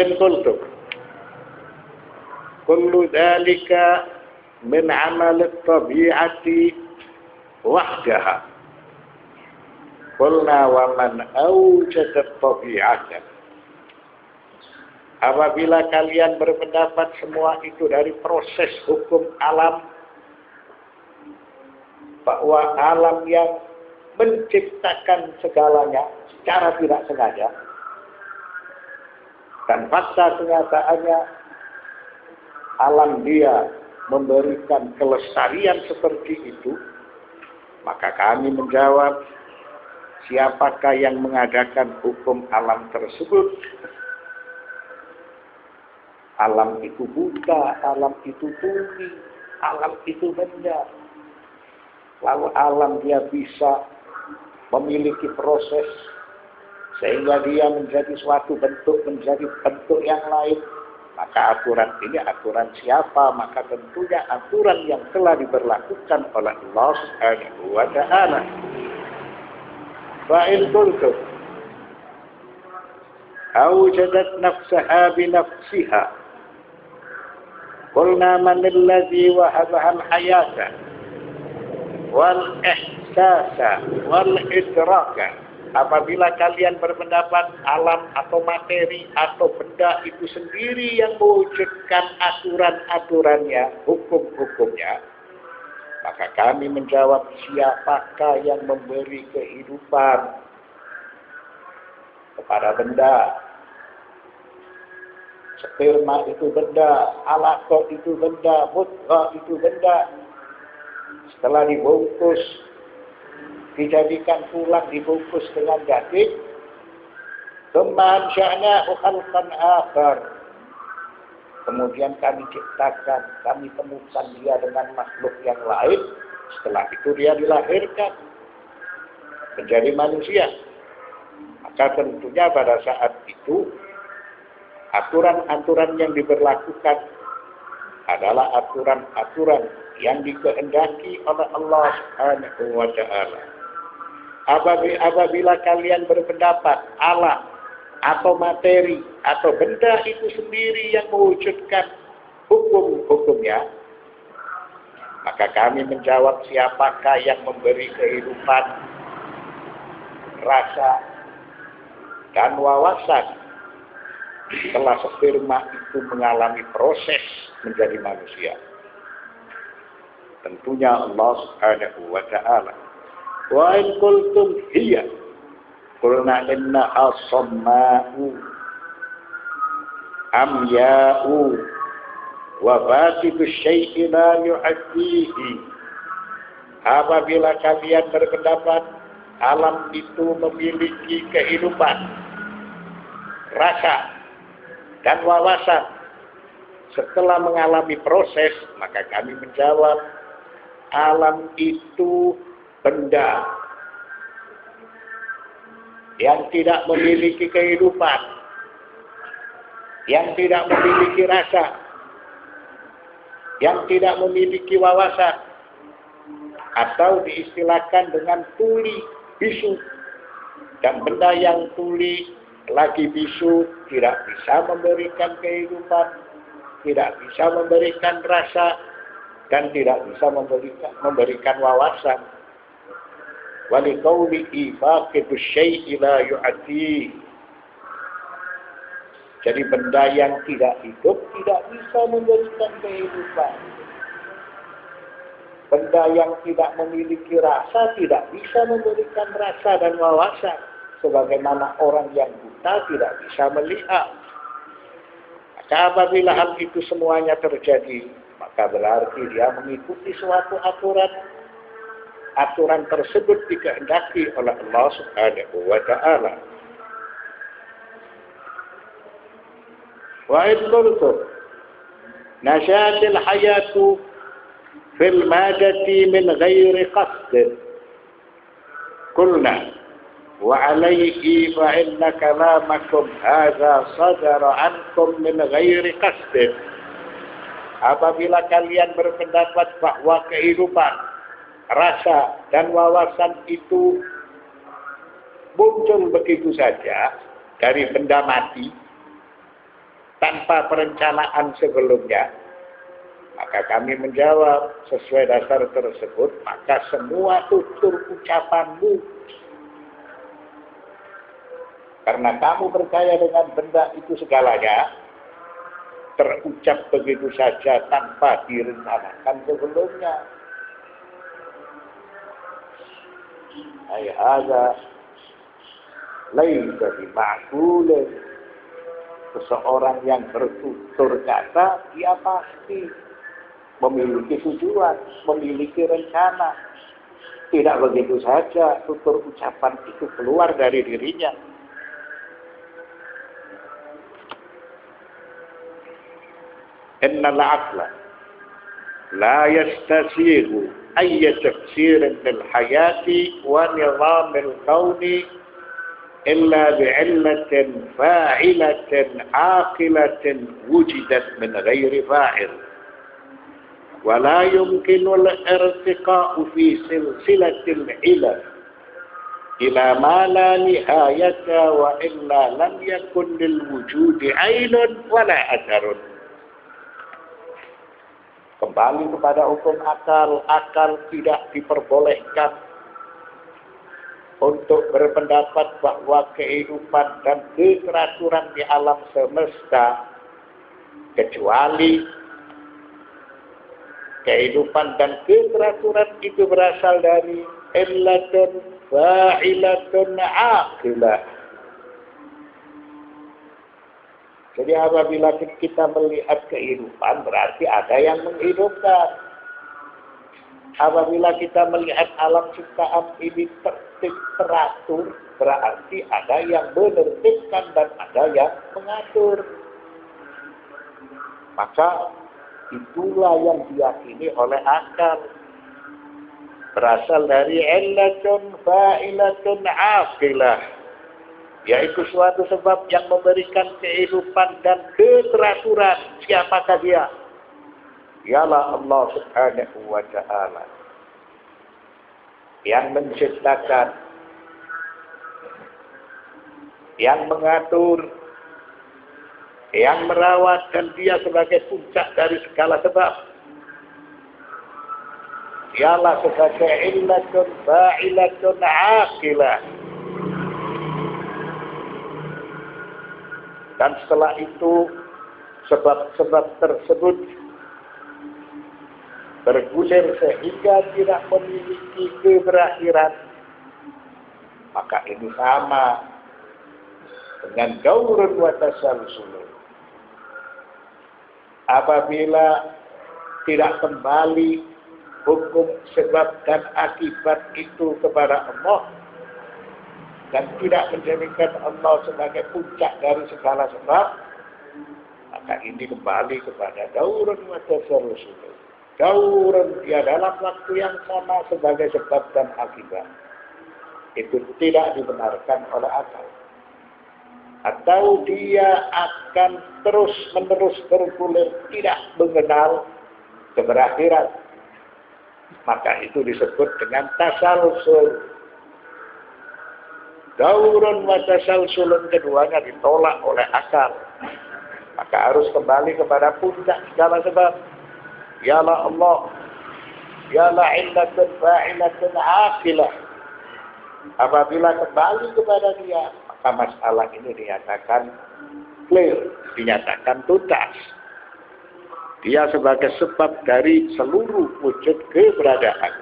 in qultum kullu dzalika min amal at-tabi'ati wahdaha qulna wa man awjada at-tabi'ata. Apabila kalian berpendapat semua itu dari proses hukum alam, bahwa alam yang menciptakan segalanya secara tidak sengaja, dan fakta kenyataannya alam dia memberikan kelestarian seperti itu, maka kami menjawab, siapakah yang mengadakan hukum alam tersebut? Alam itu buta, alam itu tuli, alam itu benda. Lalu alam dia bisa memiliki proses sehingga dia menjadi suatu bentuk, menjadi bentuk yang lain. Maka aturan ini aturan siapa? Maka tentunya aturan yang telah diberlakukan oleh Allah Subhanahu wa ta'ala. Fa'il qultum awjadat nafsaha binafsiha qulna man alladhi wahabaha al-hayata wal ihsasa wal idraka. Apabila kalian berpendapat alam atau materi atau benda itu sendiri yang mewujudkan aturan-aturannya, hukum-hukumnya, maka kami menjawab, siapakah yang memberi kehidupan kepada benda? Sperma itu benda, alaqah itu benda, mudghah itu benda. Setelah dibungkus, dijadikan tulang, dibungkus dengan daging, kemudian kami ciptakan, kami temukan dia dengan makhluk yang lain. Setelah itu dia dilahirkan menjadi manusia. Maka tentunya pada saat itu aturan-aturan yang diberlakukan adalah aturan-aturan yang dikehendaki oleh Allah Subhanahu wa ta'ala. Apabila kalian berpendapat alam atau materi atau benda itu sendiri yang mewujudkan hukum-hukumnya, maka kami menjawab, siapakah yang memberi kehidupan, rasa, dan wawasan setelah sperma itu mengalami proses menjadi manusia? Tentunya Allah Subhanahu wa ta'ala. Wa in qultum hiya qulna innaha samma'u amya'u wa fatidu syai'i la yu'addihi. Apabila kalian berpendapat alam itu memiliki kehidupan, rasa, dan wawasan setelah mengalami proses, maka kami menjawab, alam itu benda yang tidak memiliki kehidupan, yang tidak memiliki rasa, yang tidak memiliki wawasan, atau diistilahkan dengan tuli, bisu. Dan benda yang tuli lagi bisu tidak bisa memberikan kehidupan, tidak bisa memberikan rasa, dan tidak bisa memberikan wawasan. Waliqaulihi faqidu syai'i la yu'ati. Jadi benda yang tidak hidup tidak bisa memberikan kehidupan. Benda yang tidak memiliki rasa tidak bisa memberikan rasa dan wawasan. Sebagaimana orang yang buta tidak bisa melihat. Maka apabila hal itu semuanya terjadi, maka berarti dia mengikuti suatu aturan. Aturan tersebut dikehendaki oleh Allah Subhanahu wa ta'ala. Wa in qultum nashatil hayatu fil madati min ghairi qasd qulna wa alayhi fa inna kalamakum hadha sadara ankum min ghairi qasd. Apabila kalian berpendapat bahwa kehidupan, rasa, dan wawasan itu muncul begitu saja dari benda mati, tanpa perencanaan sebelumnya. Maka kami menjawab sesuai dasar tersebut, maka semua tutur ucapanmu, karena kamu percaya dengan benda itu segalanya, terucap begitu saja tanpa direncanakan sebelumnya. Ay hadza laisa bima'qulin. Seseorang yang bertutur kata, dia pasti memiliki tujuan, memiliki rencana. Tidak begitu saja tutur ucapan itu keluar dari dirinya. Innal aqla la yastasiru ayya tafsirin lil hayati wa nizamil kauni illa bi'illatin fa'ilatin aqilatin wujidat min ghairi fa'il. ولا يمكن الارتقاء في سلسلة العلل إلى ما لا نهاية وإلا لم يكن للوجود عين ولا أثر. Kembali kepada hukum akal, akal tidak diperbolehkan untuk berpendapat bahwa kehidupan dan keteraturan di alam semesta, kecuali kehidupan dan keteraturan itu berasal dari illatun fa'ilatun aqilah. Jadi apabila kita melihat kehidupan, berarti ada yang menghidupkan. Apabila kita melihat alam ciptaan ini tertib teratur, berarti ada yang menertibkan dan ada yang mengatur. Maka itulah yang diyakini oleh akal. Berasal dari illatun fa'ilatun aqilah, yaitu suatu sebab yang memberikan kehidupan dan keteraturan. Siapakah dia? Ialah Allah Subhanahu wa ta'ala, yang menciptakan, yang mengatur, yang merawat, dan dia sebagai puncak dari segala sebab. Ialah sebagai illatun fa'ilatun aqilah. Dan setelah itu sebab-sebab tersebut bergulir sehingga tidak memiliki keberakhiran. Maka ini sama dengan daurun wa tasalsulun. Apabila tidak kembali hukum sebab dan akibat itu kepada Allah, dan tidak menjadikan Allah sebagai puncak dari segala sebab, maka ini kembali kepada daurun wa tasalsulun. Daurun, dia dalam waktu yang sama sebagai sebab dan akibat. Itu tidak dibenarkan oleh akal. Atau dia akan terus-menerus bergulir, tidak mengenal keberakhiran. Maka itu disebut dengan tasalsul. Daurun wa tasalsulun, keduanya ditolak oleh akal. Maka harus kembali kepada puncak segala sebab. Ialah Allah, ialah illatun fa'ilatun aqilah. Apabila kembali kepada dia, maka masalah ini dinyatakan clear, dinyatakan tuntas. Dia sebagai sebab dari seluruh wujud keberadaan.